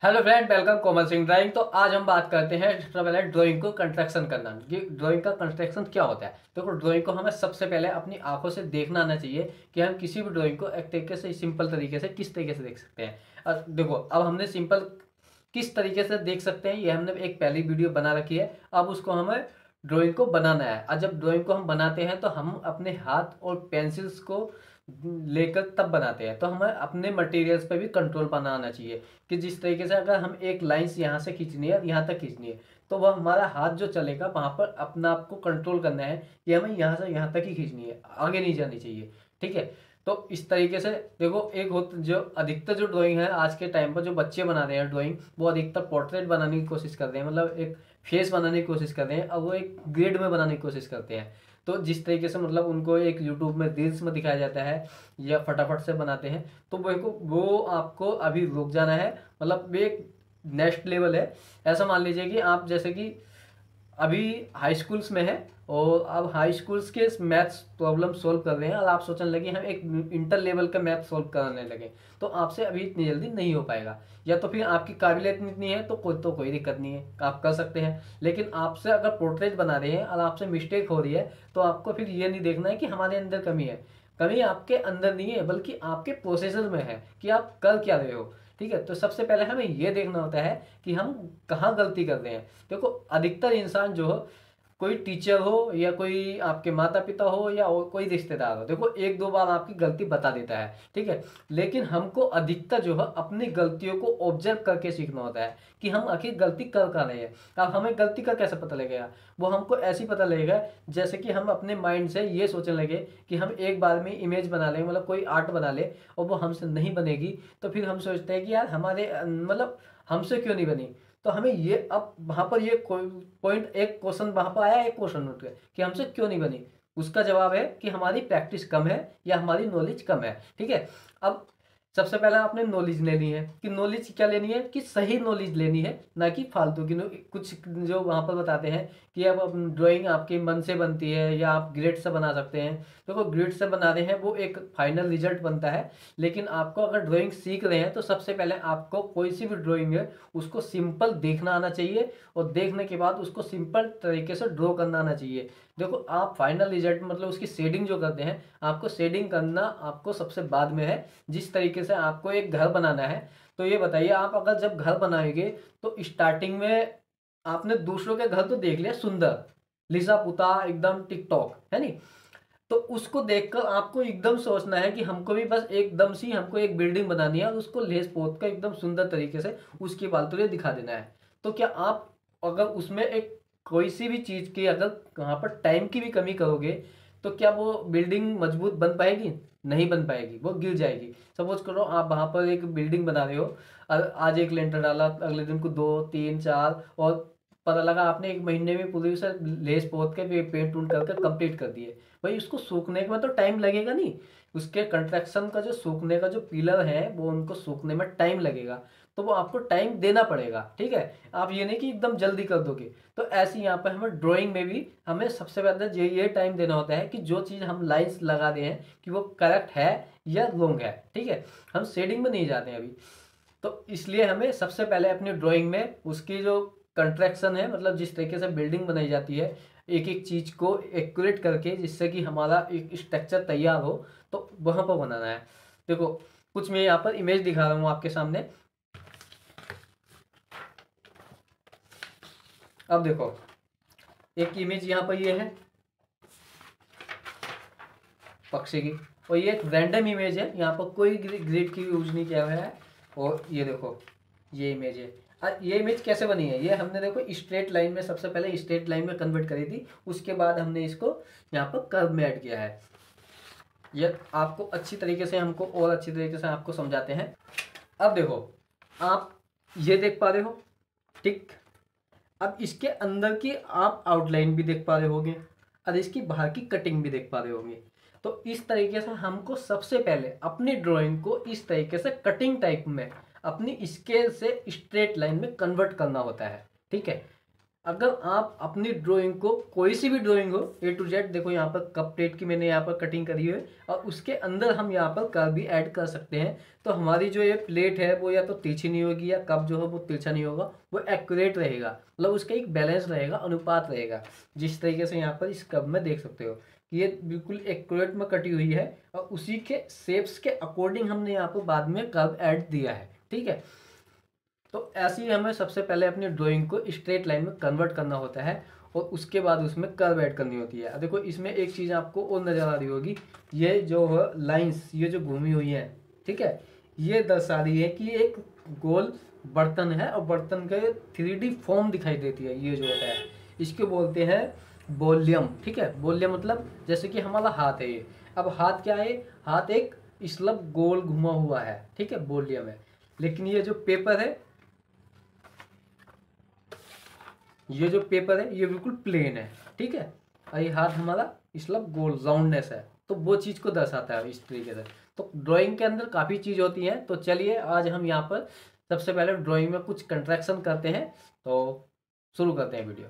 Hello friend, welcome Komal Singh drawing. तो आज हम बात करते हैं सबसे पहले ड्राइंग को कंस्ट्रक्शन करना। ये ड्राइंग का कंस्ट्रक्शन क्या होता है। देखो, ड्राइंग को हमें सबसे पहले अपनी आंखों से देखना आना चाहिए कि हम किसी भी ड्राइंग को एक तरीके से सिंपल तरीके से किस तरीके से देख सकते हैं। और देखो, अब हमने सिंपल किस तरीके से देख सकते हैं ये हमने एक पहली वीडियो बना रखी है। अब उसको हमें ड्राइंग को बनाना है। और जब ड्राइंग को हम बनाते हैं तो हम अपने हाथ और पेंसिल्स को लेकर तब बनाते हैं। तो हमें अपने मटेरियल्स पे भी कंट्रोल बनाना चाहिए कि जिस तरीके से अगर हम एक लाइन यहाँ से खींचनी है यहाँ तक खींचनी है तो वह हमारा हाथ जो चलेगा वहां पर अपना आप को कंट्रोल करना है कि हमें यहाँ से यहाँ तक ही खींचनी है, आगे नहीं जानी चाहिए। ठीक है। तो इस तरीके से देखो, एक हो जो अधिकतर जो ड्राइंग है आज के टाइम पर जो बच्चे बना रहे हैं ड्राइंग, वो अधिकतर पोर्ट्रेट बनाने की कोशिश कर रहे हैं, मतलब एक फेस बनाने की कोशिश कर रहे हैं और वो एक ग्रेड में बनाने की कोशिश करते हैं। तो जिस तरीके से मतलब उनको एक यूट्यूब में रील्स में दिखाया जाता है या फटाफट से बनाते हैं, तो वो आपको अभी रुक जाना है। मतलब वे एक नेक्स्ट लेवल है। ऐसा मान लीजिए कि आप जैसे कि अभी हाई स्कूल्स में है और अब हाई स्कूल्स के मैथ्स प्रॉब्लम सोल्व कर रहे हैं और आप सोचने लगे हम एक इंटर लेवल का मैथ सोल्व करने लगे, तो आपसे अभी इतनी जल्दी नहीं हो पाएगा। या तो फिर आपकी काबिलियत इतनी है तो कोई दिक्कत नहीं है, आप कर सकते हैं। लेकिन आपसे अगर पोर्ट्रेट बना रहे हैं और आपसे मिस्टेक हो रही है तो आपको फिर ये नहीं देखना है कि हमारे अंदर कमी है। कमी आपके अंदर नहीं है बल्कि आपके प्रोसेसर में है कि आप कर क्या रहे हो। ठीक है। तो सबसे पहले हमें ये देखना होता है कि हम कहाँ गलती कर रहे हैं। देखो, अधिकतर इंसान जो हो, कोई टीचर हो या कोई आपके माता पिता हो या और कोई रिश्तेदार हो, देखो एक दो बार आपकी गलती बता देता है। ठीक है। लेकिन हमको अधिकतर जो है अपनी गलतियों को ऑब्जर्व करके सीखना होता है कि हम आखिर गलती कर रहे हैं। अब हमें गलती का कैसे पता लगेगा, वो हमको ऐसे ही पता लगेगा जैसे कि हम अपने माइंड से ये सोचने लगे कि हम एक बार में इमेज बना लें, मतलब कोई आर्ट बना ले और वो हमसे नहीं बनेगी। तो फिर हम सोचते हैं कि यार हमारे मतलब हमसे क्यों नहीं बनी। तो हमें ये अब वहां पर ये पॉइंट, एक क्वेश्चन वहां पर आया, एक क्वेश्चन उठ गया कि हमसे क्यों नहीं बनी। उसका जवाब है कि हमारी प्रैक्टिस कम है या हमारी नॉलेज कम है। ठीक है। अब सबसे पहले आपने नॉलेज लेनी है कि नॉलेज क्या लेनी है, कि सही नॉलेज लेनी है, ना कि फालतू की कुछ जो वहां पर बताते हैं कि अब ड्राइंग आपके मन से बनती है या आप ग्रेड से बना सकते हैं। देखो, ग्रेड से बना रहे हैं वो एक फाइनल रिजल्ट बनता है। लेकिन आपको अगर ड्राइंग सीख रहे हैं तो सबसे पहले आपको कोई सी भी ड्राइंग है उसको सिंपल देखना आना चाहिए और देखने के बाद उसको सिंपल तरीके से ड्रॉ करना आना चाहिए। देखो, आप फाइनल रिजल्ट मतलब उसकी शेडिंग जो करते हैं, आपको शेडिंग करना आपको सबसे बाद में है। जिस तरीके से आपको एक घर बनाना है, तो ये बताइए, आप अगर जब घर बनाएंगे तो स्टार्टिंग में आपने दूसरों के घर तो देख लिया सुंदर, लिसा पुता एकदम टिकटॉक है नहीं, तो उसको देखकर आपको एकदम सोचना है कि हमको भी बस एकदम सी हमको एक बिल्डिंग बनानी है और उसको लेस पोत कर एकदम सुंदर तरीके से उसकी बालतुरे दिखा देना है। तो क्या आप अगर उसमें एक कोई सी भी चीज की अगर वहां पर टाइम की भी कमी करोगे तो क्या वो बिल्डिंग मजबूत बन पाएगी? नहीं बन पाएगी, वो गिर जाएगी। सपोज करो आप वहां पर एक बिल्डिंग बना रहे हो और आज एक लेंटर डाला, अगले दिन को दो तीन चार, और पता लगा आपने एक महीने में पूरी उसे लेस पोत के पेंट उंट करके कंप्लीट कर दिए। भाई उसको सूखने में तो टाइम लगेगा नहीं, उसके कंस्ट्रक्शन का जो सूखने का जो पिलर है वो उनको सूखने में टाइम लगेगा। तो वो आपको टाइम देना पड़ेगा। ठीक है। आप ये नहीं कि एकदम जल्दी कर दोगे। तो ऐसे यहाँ पे हमें ड्राइंग में भी हमें सबसे पहले ये टाइम देना होता है कि जो चीज़ हम लाइंस लगा रहे हैं कि वो करेक्ट है या रॉन्ग है। ठीक है। हम शेडिंग में नहीं जाते हैं अभी। तो इसलिए हमें सबसे पहले अपनी ड्राइंग में उसकी जो कंस्ट्रक्शन है, मतलब जिस तरीके से बिल्डिंग बनाई जाती है, एक एक चीज को एक्यूरेट करके जिससे कि हमारा एक स्ट्रक्चर तैयार हो, तो वहां पर बनाना है। देखो, कुछ मैं यहाँ पर इमेज दिखा रहा हूँ आपके सामने। अब देखो, एक इमेज यहाँ पर ये है पक्षी की, और ये एक रैंडम इमेज है, यहाँ पर कोई ग्रिड की यूज नहीं किया हुआ है। और ये देखो, ये इमेज है। ये इमेज कैसे बनी है, ये हमने देखो स्ट्रेट लाइन में, सबसे पहले स्ट्रेट लाइन में कन्वर्ट करी थी, उसके बाद हमने इसको यहाँ पर कर्व में ऐड किया है। ये आपको अच्छी तरीके से, हमको और अच्छी तरीके से आपको समझाते हैं। अब देखो, आप ये देख पा रहे हो, ठीक। अब इसके अंदर की आप आउटलाइन भी देख पा रहे होगे और इसकी बाहर की कटिंग भी देख पा रहे होंगे। तो इस तरीके से हमको सबसे पहले अपनी ड्राइंग को इस तरीके से कटिंग टाइप में अपनी स्केल से स्ट्रेट लाइन में कन्वर्ट करना होता है। ठीक है। अगर आप अपनी ड्राइंग को, कोई सी भी ड्राइंग हो ए टू जेड, देखो यहाँ पर कप प्लेट की मैंने यहाँ पर कटिंग करी है और उसके अंदर हम यहाँ पर कर्व भी ऐड कर सकते हैं, तो हमारी जो ये प्लेट है वो या तो तिरछी नहीं होगी या कप जो है वो तिरछा नहीं होगा, वो एक्यूरेट रहेगा, मतलब उसका एक बैलेंस रहेगा, अनुपात रहेगा। जिस तरीके से यहाँ पर इस कप में देख सकते हो कि ये बिल्कुल एक्यूरेट में कटी हुई है और उसी के शेप्स के अकॉर्डिंग हमने यहाँ पर बाद में कर्व ऐड दिया है। ठीक है, तो ऐसे ही हमें सबसे पहले अपनी ड्राइंग को स्ट्रेट लाइन में कन्वर्ट करना होता है और उसके बाद उसमें कर्व ऐड करनी होती है। देखो इसमें एक चीज़ आपको और नज़र आ रही होगी, ये जो है लाइंस, ये जो घूमी हुई है, ठीक है, ये दर्शा रही है कि एक गोल बर्तन है और बर्तन के 3D फॉर्म दिखाई देती है। ये जो होता है इसको बोलते हैं वॉल्यूम। ठीक है, वॉल्यूम मतलब जैसे कि हमारा हाथ है ये, अब हाथ क्या है, हाथ एक स्लब गोल घुमा हुआ है, ठीक है, वॉल्यूम है। लेकिन ये जो पेपर है, ये जो पेपर है ये बिल्कुल प्लेन है, ठीक है, और ये हाथ हमारा मतलब गोल राउंडनेस है, तो वो चीज़ को दर्शाता है इस तरीके से। तो ड्राइंग के अंदर काफ़ी चीज़ होती है। तो चलिए आज हम यहाँ पर सबसे पहले ड्राइंग में कुछ कंट्रैक्शन करते हैं, तो शुरू करते हैं वीडियो।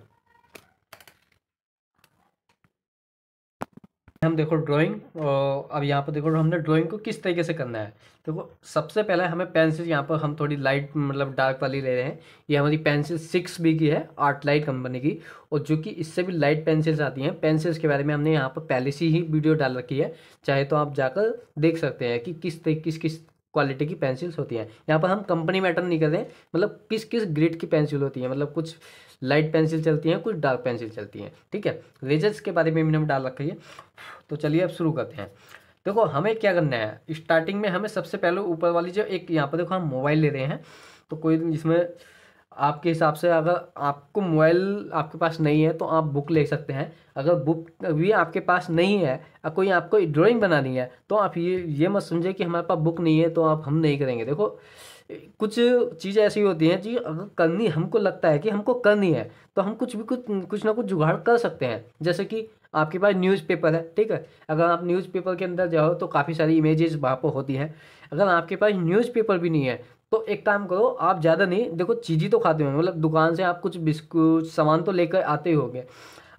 हम देखो ड्राइंग, अब यहाँ पर देखो हमने ड्राइंग को किस तरीके से करना है। देखो सबसे पहले हमें पेंसिल, यहाँ पर हम थोड़ी लाइट मतलब डार्क वाली ले रहे हैं। ये हमारी पेंसिल 6B की है, आर्ट लाइट कंपनी की, और जो कि इससे भी लाइट पेंसिल्स आती हैं। पेंसिल्स के बारे में हमने यहाँ पर पहले से ही वीडियो डाल रखी है, चाहे तो आप जाकर देख सकते हैं कि किस किस क्वालिटी की पेंसिल्स होती हैं। यहाँ पर हम कंपनी मैटर नहीं कर रहे हैं, मतलब किस किस ग्रेड की पेंसिल होती है, मतलब कुछ लाइट पेंसिल चलती हैं, कुछ डार्क पेंसिल चलती हैं। ठीक है, रेजर्स के बारे में भी हमने डाल रखी है। तो चलिए अब शुरू करते हैं। देखो हमें क्या करना है, स्टार्टिंग में हमें सबसे पहले ऊपर वाली जो एक यहाँ पर देखो हम मोबाइल ले रहे हैं, तो कोई इसमें आपके हिसाब से, अगर आपको मोबाइल आपके पास नहीं है तो आप बुक ले सकते हैं। अगर बुक भी आपके पास नहीं है और कोई आपको ड्राइंग बनानी है, तो आप ये मत समझे कि हमारे पास बुक नहीं है तो आप हम नहीं करेंगे। देखो कुछ चीज़ें ऐसी होती हैं जी, अगर करनी हमको लगता है कि हमको करनी है तो हम कुछ ना कुछ जुगाड़ कर सकते हैं। जैसे कि आपके पास न्यूज़पेपर है, ठीक है, अगर आप न्यूज़पेपर के अंदर जाओ तो काफ़ी सारी इमेजेस वहाँ पर होती हैं। अगर आपके पास न्यूज़पेपर भी नहीं है तो एक काम करो, आप ज़्यादा नहीं, देखो चीज़ें तो खाते होंगे, मतलब दुकान से आप कुछ बिस्कुट सामान तो लेकर आते ही होंगे,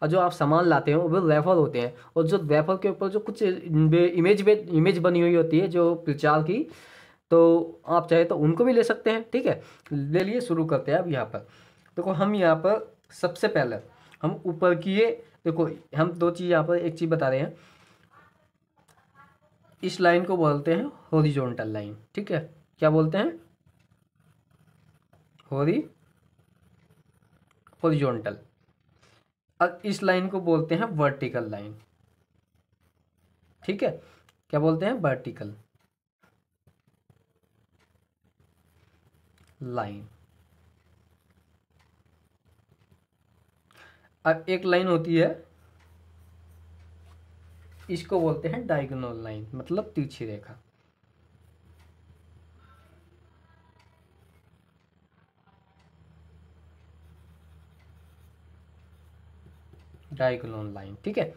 और जो आप सामान लाते हो वो रेफर होते हैं, और जो रेफर के ऊपर जो कुछ इमेज बनी हुई होती है जो प्रचार की, तो आप चाहे तो उनको भी ले सकते हैं। ठीक है, ले लिए, शुरू करते हैं। अब यहाँ पर देखो हम यहाँ पर सबसे पहले हम ऊपर की ये देखो, हम दो चीज़ यहाँ पर एक चीज़ बता रहे हैं, इस लाइन को बोलते हैं हॉरिजॉन्टल लाइन। ठीक है, क्या बोलते हैं, हॉरिजॉन्टल। और इस लाइन को बोलते हैं वर्टिकल लाइन। ठीक है, क्या बोलते हैं, वर्टिकल लाइन। अब एक लाइन होती है, इसको बोलते हैं डायगोनल लाइन, मतलब तिरछी रेखा। डायगोनल लाइन, ठीक है।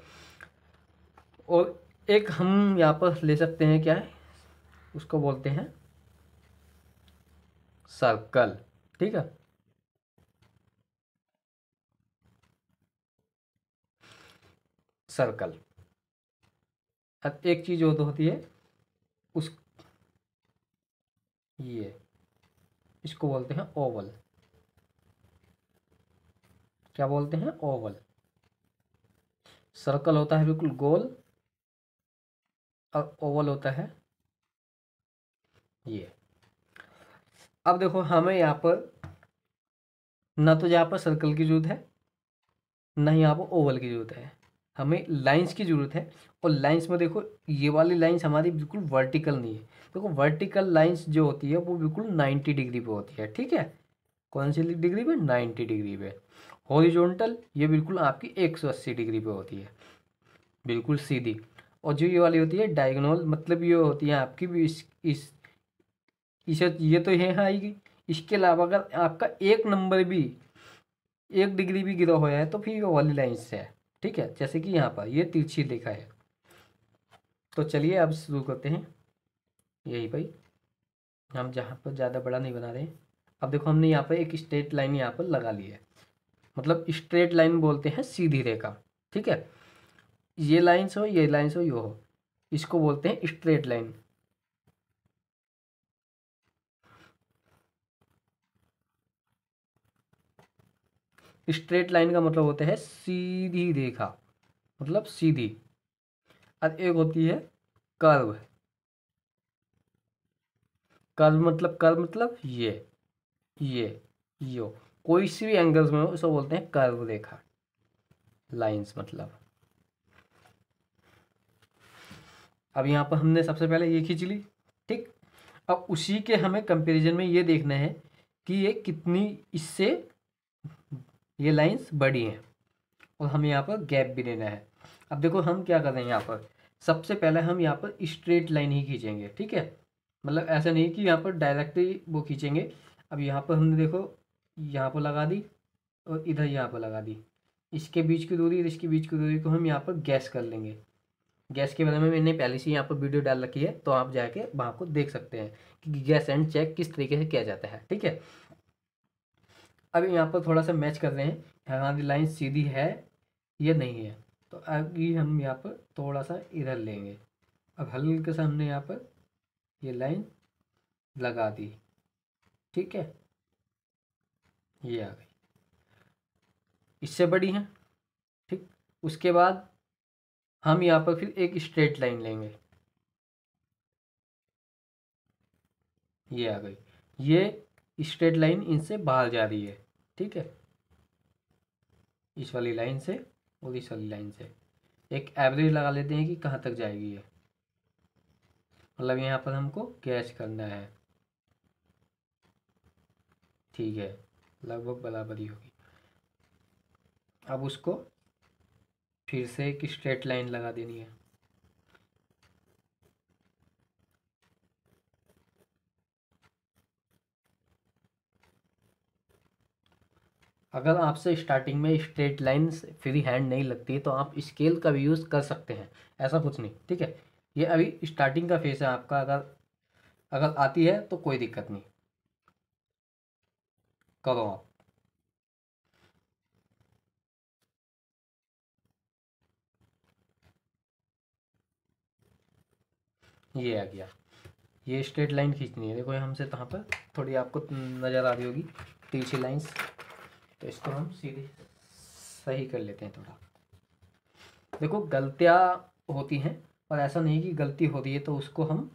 और एक हम यहाँ पर ले सकते हैं, क्या है, उसको बोलते हैं सर्कल। ठीक है, सर्कल। अब एक चीज और तो होती है, उस ये इसको बोलते हैं ओवल। क्या बोलते हैं, ओवल। सर्कल होता है बिल्कुल गोल और ओवल होता है ये। अब देखो हमें यहाँ पर ना तो यहाँ पर सर्कल की जरूरत है, ना ही यहाँ पर ओवल की जरूरत है, हमें लाइंस की जरूरत है। और लाइंस में देखो ये वाली लाइंस हमारी बिल्कुल वर्टिकल नहीं है। देखो वर्टिकल लाइंस जो होती है वो बिल्कुल 90 डिग्री पे होती है। ठीक है, कौन सी डिग्री पे, 90 डिग्री पे। हॉरिजॉन्टल ये बिल्कुल आपकी 180 डिग्री पे होती है, बिल्कुल सीधी। और जो ये वाली होती है डायगोनल, मतलब ये होती है आपकी भी इसे ये तो यहाँ आएगी। इसके अलावा अगर आपका एक नंबर भी, 1 डिग्री भी गिरा हुआ है तो फिर ये वाली लाइन से है। ठीक है, जैसे कि यहाँ पर ये तिरछी लिखा है। तो चलिए अब शुरू करते हैं। यही भाई, हम जहाँ पर ज़्यादा बड़ा नहीं बना रहे हैं। अब देखो हमने यहाँ पर एक स्ट्रेट लाइन यहाँ पर लगा ली है। मतलब स्ट्रेट लाइन बोलते हैं सीधी रेखा, ठीक है। ये लाइन्स हो, ये लाइन्स हो, ये हो, इसको बोलते हैं स्ट्रेट लाइन। स्ट्रेट लाइन का मतलब होता है सीधी रेखा, मतलब सीधी। और एक होती है कर्व। कर्व मतलब ये यो कोई सी भी एंगल्स में हो उसको बोलते हैं कर्व रेखा, लाइंस मतलब। अब यहाँ पर हमने सबसे पहले ये खींच ली, ठीक। अब उसी के हमें कंपैरिजन में ये देखना है कि ये कितनी इससे ये लाइंस बड़ी हैं, और हमें यहाँ पर गैप भी देना है। अब देखो हम क्या कर रहे हैं यहाँ पर, सबसे पहले हम यहाँ पर स्ट्रेट लाइन ही खींचेंगे, ठीक है। मतलब ऐसा नहीं कि यहाँ पर डायरेक्टली वो खींचेंगे। अब यहाँ पर हमने देखो यहाँ पर लगा दी और इधर यहाँ पर लगा दी, इसके बीच की दूरी और इसके बीच की दूरी को हम यहाँ पर गैस कर लेंगे। गैस के बारे में मैंने पहले से यहाँ पर वीडियो डाल रखी है, तो आप जाके वहाँ को देख सकते हैं कि गैस एंड चेक किस तरीके से किया जाता है, ठीक है। अब यहाँ पर थोड़ा सा मैच कर रहे हैं, हमारी लाइन सीधी है या नहीं है। तो अभी हम यहाँ पर थोड़ा सा इधर लेंगे। अब हल्के से हमने यहाँ पर ये लाइन लगा दी, ठीक है, ये आ गई, इससे बड़ी है, ठीक। उसके बाद हम यहाँ पर फिर एक स्ट्रेट लाइन लेंगे, ये आ गई। ये स्ट्रेट लाइन इनसे बाहर जा रही है, ठीक है, इस वाली लाइन से और इस वाली लाइन से। एक एवरेज लगा लेते हैं कि कहाँ तक जाएगी ये, मतलब यहाँ पर हमको कैच करना है, ठीक है, लगभग बराबरी होगी। अब उसको फिर से एक स्ट्रेट लाइन लगा देनी है। अगर आपसे स्टार्टिंग में स्ट्रेट लाइन फ्री हैंड नहीं लगती तो आप स्केल का भी यूज़ कर सकते हैं, ऐसा कुछ नहीं, ठीक है। ये अभी स्टार्टिंग का फेस है आपका, अगर अगर आती है तो कोई दिक्कत नहीं, करो आप। ये आ गया, ये स्ट्रेट लाइन खींचनी है, देखो हमसे कहाँ पर थोड़ी आपको नज़र आ रही होगी तिरछी लाइंस, तो इसको हम सीधे सही कर लेते हैं थोड़ा। देखो गलतियाँ होती हैं, और ऐसा नहीं कि गलती हो रही है तो उसको हम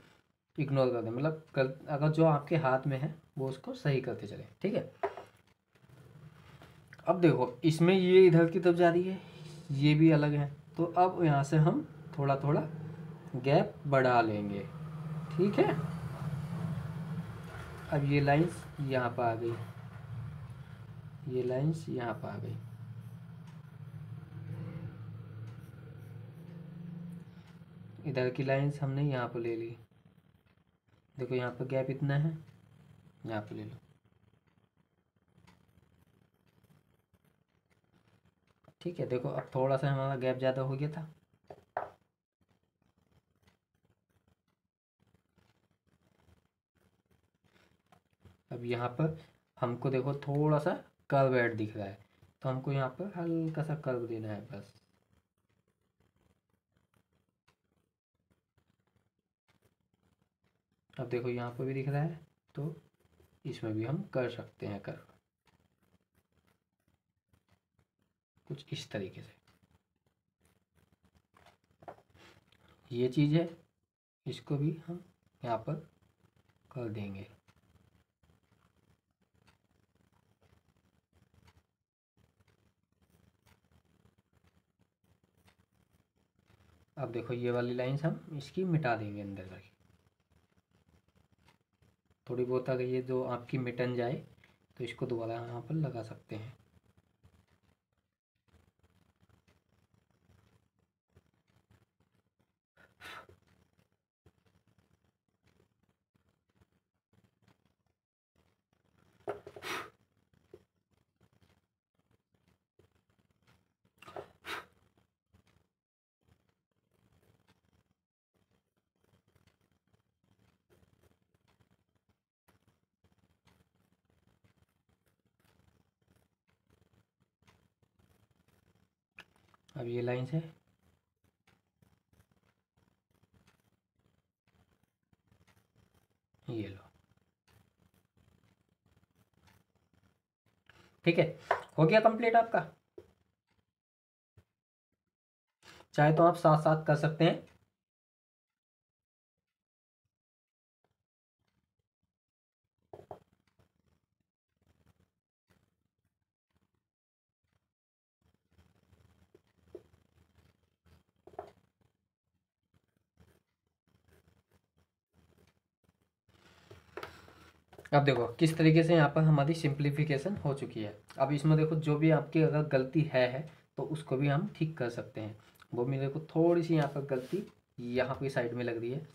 इग्नोर कर दें, मतलब अगर जो आपके हाथ में है वो उसको सही करते चले, ठीक है। अब देखो इसमें ये इधर की तरफ जा रही है, ये भी अलग है, तो अब यहाँ से हम थोड़ा थोड़ा गैप बढ़ा लेंगे, ठीक है। अब ये लाइंस यहाँ पर आ गई, ये लाइंस यहाँ पर आ गई। इधर की लाइंस हमने यहाँ पर ले ली, देखो यहाँ पर गैप इतना है, यहाँ पर ले लो, ठीक है। देखो अब थोड़ा सा हमारा गैप ज़्यादा हो गया था, अब यहाँ पर हमको देखो थोड़ा सा कर्व ऐड दिख रहा है, तो हमको यहाँ पर हल्का सा कर्व देना है बस। अब देखो यहाँ पर भी दिख रहा है, तो इसमें भी हम कर सकते हैं कर्व, कुछ इस तरीके से। ये चीज़ है, इसको भी हम यहाँ पर कर देंगे। अब देखो ये वाली लाइंस हम इसकी मिटा देंगे अंदर तक, थोड़ी बहुत अगर ये जो आपकी मिटन जाए तो इसको दोबारा यहाँ पर लगा सकते हैं। अब ये लाइंस है, ये लो, ठीक है, हो गया कंप्लीट आपका। चाहे तो आप साथ साथ कर सकते हैं। अब देखो किस तरीके से यहाँ पर हमारी सिंप्लीफिकेशन हो चुकी है। अब इसमें देखो जो भी आपकी अगर गलती है तो उसको भी हम ठीक कर सकते हैं। वो मेरे को थोड़ी सी यहाँ पर गलती यहाँ पे साइड में लग रही है।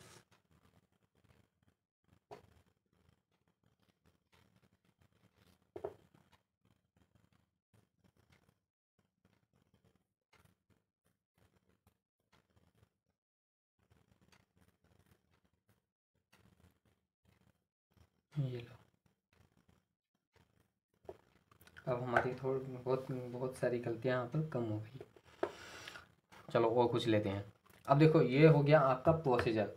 ये लो, अब हमारी थोड़ी बहुत बहुत सारी गलतियाँ यहाँ पर कम हो गई। चलो और कुछ लेते हैं। अब देखो ये हो गया आपका प्रोसीजर।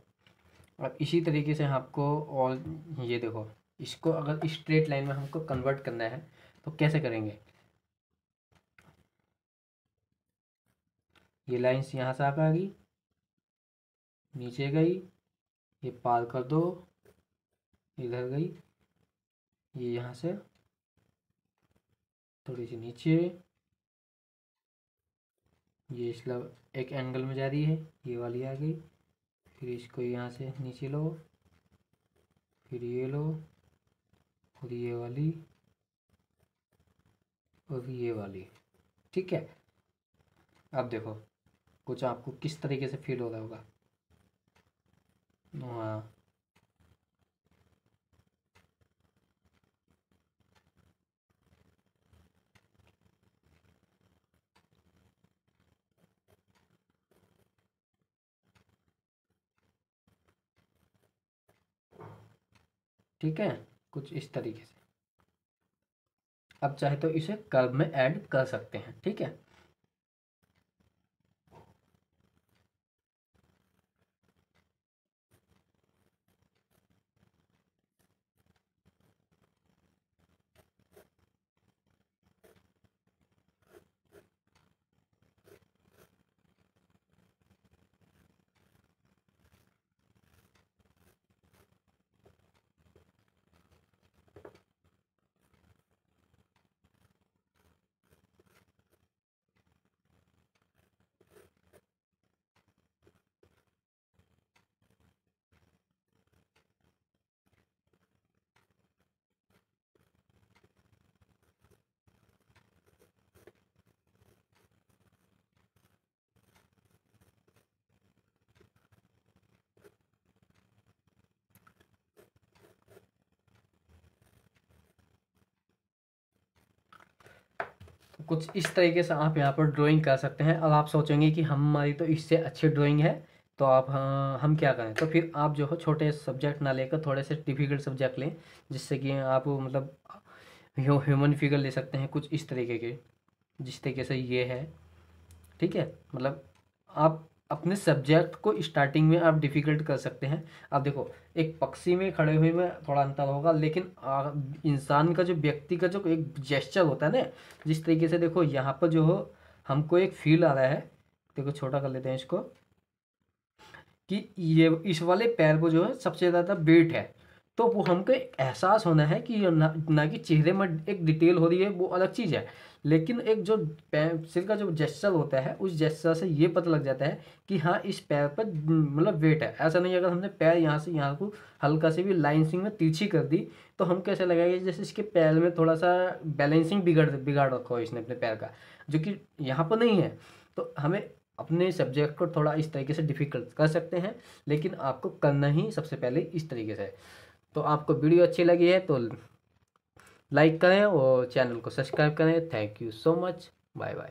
अब इसी तरीके से आपको, और ये देखो इसको अगर स्ट्रेट लाइन में हमको कन्वर्ट करना है तो कैसे करेंगे। ये लाइंस यहाँ से आ गई, नीचे गई, ये पार कर दो, इधर गई, ये यहाँ से थोड़ी सी नीचे, ये इसलिए एक एंगल में जा रही है, ये वाली आ गई, फिर इसको यहाँ से नीचे लो, फिर ये लो, और ये वाली, और ये वाली, ठीक है। अब देखो कुछ आपको किस तरीके से फील हो रहा होगा। हाँ, ठीक है, कुछ इस तरीके से। अब चाहे तो इसे कर्व में ऐड कर सकते हैं, ठीक है। कुछ इस तरीके से आप यहाँ पर ड्राइंग कर सकते हैं। अब आप सोचेंगे कि हमारी तो इससे अच्छी ड्राइंग है, तो आप, हाँ, हम क्या करें। तो फिर आप जो है छोटे सब्जेक्ट ना लेकर थोड़े से डिफिकल्ट सब्जेक्ट लें, जिससे कि आप मतलब ह्यूमन फिगर ले सकते हैं कुछ इस तरीके के, जिस तरीके से ये है, ठीक है। मतलब आप अपने सब्जेक्ट को स्टार्टिंग में आप डिफ़िकल्ट कर सकते हैं। अब देखो एक पक्षी में खड़े हुए में थोड़ा अंतर होगा, लेकिन इंसान का जो, व्यक्ति का जो एक जेस्चर होता है ना, जिस तरीके से देखो यहाँ पर जो हो हमको एक फील आ रहा है। देखो छोटा कर लेते हैं इसको, कि ये इस वाले पैर को जो है सबसे ज़्यादा वेट है, तो वो हमको एक एहसास होना है कि ना कि चेहरे में एक डिटेल हो रही है, वो अलग चीज़ है। लेकिन एक जो पैर सिर का जो जेस्चर होता है, उस जेस्चर से ये पता लग जाता है कि हाँ इस पैर पर मतलब वेट है। ऐसा नहीं, अगर हमने पैर यहाँ से यहाँ को हल्का से भी लाइनसिंग में तिरछी कर दी, तो हम कैसे लगाएंगे जैसे इसके पैर में थोड़ा सा बैलेंसिंग बिगाड़ रखा हो इसने अपने पैर का, जो कि यहाँ पर नहीं है। तो हमें अपने सब्जेक्ट को थोड़ा इस तरीके से डिफिकल्ट कर सकते हैं, लेकिन आपको करना ही सबसे पहले इस तरीके से है। तो आपको वीडियो अच्छी लगी है तो लाइक करें और चैनल को सब्सक्राइब करें। Thank you so much, bye bye.